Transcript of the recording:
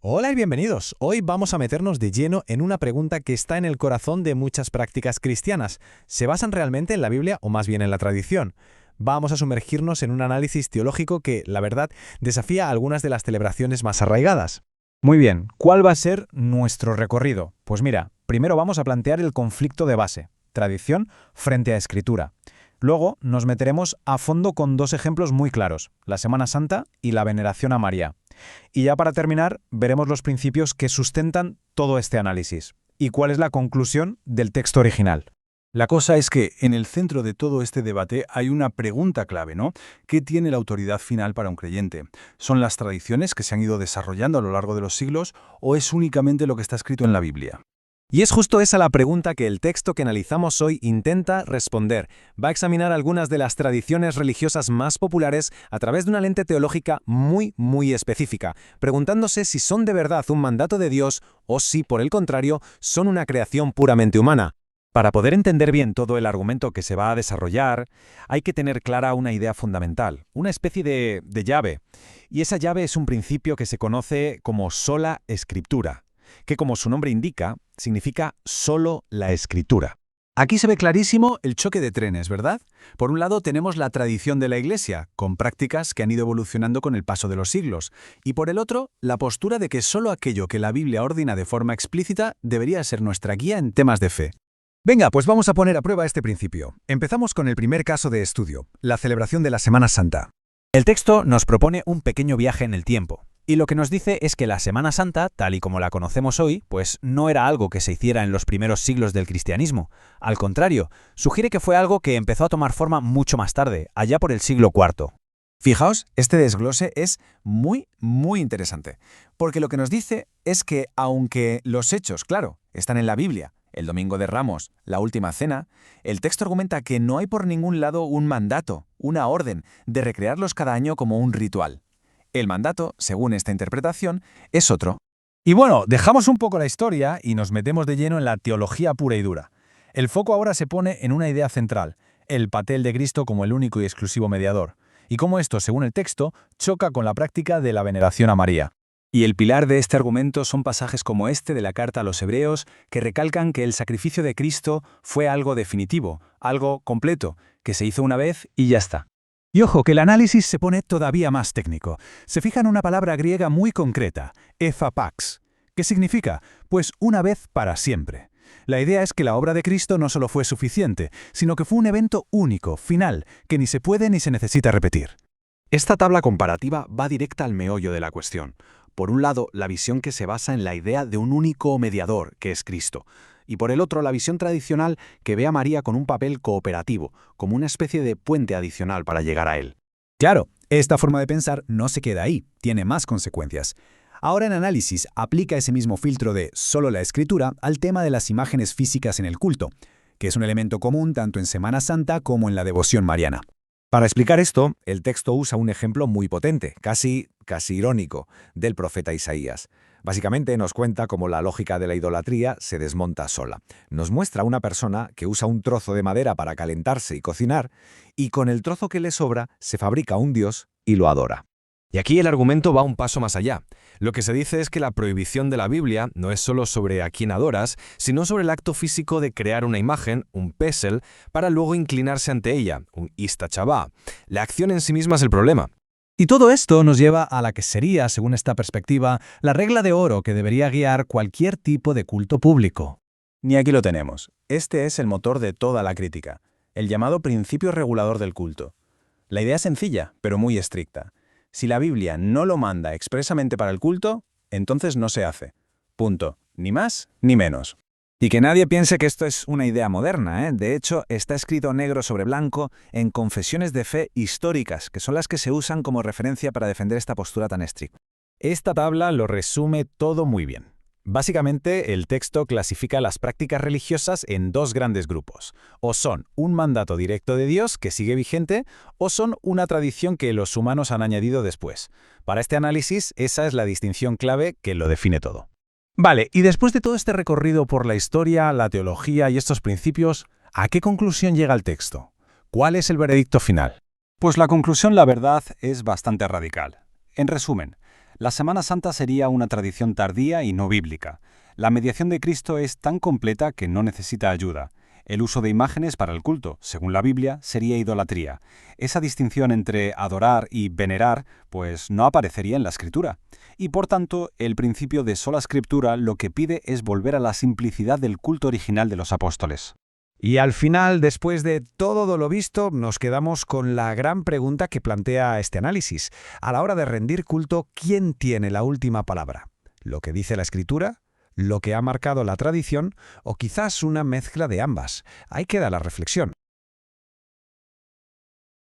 Hola y bienvenidos. Hoy vamos a meternos de lleno en una pregunta que está en el corazón de muchas prácticas cristianas. ¿Se basan realmente en la Biblia o más bien en la tradición? Vamos a sumergirnos en un análisis teológico que, la verdad, desafía algunas de las celebraciones más arraigadas. Muy bien, ¿cuál va a ser nuestro recorrido? Pues mira, primero vamos a plantear el conflicto de base, tradición frente a escritura. Luego nos meteremos a fondo con dos ejemplos muy claros, la Semana Santa y la veneración a María. Y ya para terminar, veremos los principios que sustentan todo este análisis y cuál es la conclusión del texto original. La cosa es que en el centro de todo este debate hay una pregunta clave, ¿no? ¿Qué tiene la autoridad final para un creyente? ¿Son las tradiciones que se han ido desarrollando a lo largo de los siglos o es únicamente lo que está escrito en la Biblia? Y es justo esa la pregunta que el texto que analizamos hoy intenta responder. Va a examinar algunas de las tradiciones religiosas más populares a través de una lente teológica muy específica, preguntándose si son de verdad un mandato de Dios o si, por el contrario, son una creación puramente humana. Para poder entender bien todo el argumento que se va a desarrollar, hay que tener clara una idea fundamental, una especie de llave. Y esa llave es un principio que se conoce como sola escritura, que como su nombre indica, significa solo la escritura. Aquí se ve clarísimo el choque de trenes, ¿verdad? Por un lado tenemos la tradición de la Iglesia, con prácticas que han ido evolucionando con el paso de los siglos, y por el otro, la postura de que solo aquello que la Biblia ordena de forma explícita debería ser nuestra guía en temas de fe. Venga, pues vamos a poner a prueba este principio. Empezamos con el primer caso de estudio, la celebración de la Semana Santa. El texto nos propone un pequeño viaje en el tiempo, y lo que nos dice es que la Semana Santa, tal y como la conocemos hoy, pues no era algo que se hiciera en los primeros siglos del cristianismo. Al contrario, sugiere que fue algo que empezó a tomar forma mucho más tarde, allá por el siglo IV. Fijaos, este desglose es muy interesante, porque lo que nos dice es que aunque los hechos, claro, están en la Biblia, el Domingo de Ramos, la Última Cena, el texto argumenta que no hay por ningún lado un mandato, una orden, de recrearlos cada año como un ritual. El mandato, según esta interpretación, es otro. Y bueno, dejamos un poco la historia y nos metemos de lleno en la teología pura y dura. El foco ahora se pone en una idea central, el papel de Cristo como el único y exclusivo mediador, y cómo esto, según el texto, choca con la práctica de la veneración a María. Y el pilar de este argumento son pasajes como este de la carta a los Hebreos, que recalcan que el sacrificio de Cristo fue algo definitivo, algo completo, que se hizo una vez y ya está. Y ojo, que el análisis se pone todavía más técnico. Se fija en una palabra griega muy concreta, ephapax. ¿Qué significa? Pues una vez para siempre. La idea es que la obra de Cristo no solo fue suficiente, sino que fue un evento único, final, que ni se puede ni se necesita repetir. Esta tabla comparativa va directa al meollo de la cuestión. Por un lado, la visión que se basa en la idea de un único mediador, que es Cristo, y por el otro, la visión tradicional que ve a María con un papel cooperativo, como una especie de puente adicional para llegar a él. Claro, esta forma de pensar no se queda ahí, tiene más consecuencias. Ahora en análisis aplica ese mismo filtro de solo la escritura al tema de las imágenes físicas en el culto, que es un elemento común tanto en Semana Santa como en la devoción mariana. Para explicar esto, el texto usa un ejemplo muy potente, casi irónico, del profeta Isaías. Básicamente nos cuenta cómo la lógica de la idolatría se desmonta sola. Nos muestra a una persona que usa un trozo de madera para calentarse y cocinar, y con el trozo que le sobra se fabrica un dios y lo adora. Y aquí el argumento va un paso más allá. Lo que se dice es que la prohibición de la Biblia no es solo sobre a quién adoras, sino sobre el acto físico de crear una imagen, un pesel, para luego inclinarse ante ella, un istachabá. La acción en sí misma es el problema. Y todo esto nos lleva a la que sería, según esta perspectiva, la regla de oro que debería guiar cualquier tipo de culto público. Ni aquí lo tenemos. Este es el motor de toda la crítica, el llamado principio regulador del culto. La idea es sencilla, pero muy estricta. Si la Biblia no lo manda expresamente para el culto, entonces no se hace. Punto. Ni más ni menos. Y que nadie piense que esto es una idea moderna, ¿eh? De hecho, está escrito negro sobre blanco en confesiones de fe históricas, que son las que se usan como referencia para defender esta postura tan estricta. Esta tabla lo resume todo muy bien. Básicamente, el texto clasifica las prácticas religiosas en dos grandes grupos. O son un mandato directo de Dios que sigue vigente, o son una tradición que los humanos han añadido después. Para este análisis, esa es la distinción clave que lo define todo. Vale, y después de todo este recorrido por la historia, la teología y estos principios, ¿a qué conclusión llega el texto? ¿Cuál es el veredicto final? Pues la conclusión, la verdad, es bastante radical. En resumen, La Semana Santa sería una tradición tardía y no bíblica. La mediación de Cristo es tan completa que no necesita ayuda. El uso de imágenes para el culto, según la Biblia, sería idolatría. Esa distinción entre adorar y venerar, pues no aparecería en la Escritura. Y por tanto, el principio de sola Escritura lo que pide es volver a la simplicidad del culto original de los apóstoles. Y al final, después de todo lo visto, nos quedamos con la gran pregunta que plantea este análisis. A la hora de rendir culto, ¿quién tiene la última palabra? ¿Lo que dice la Escritura? ¿Lo que ha marcado la tradición? ¿O quizás una mezcla de ambas? Ahí queda la reflexión.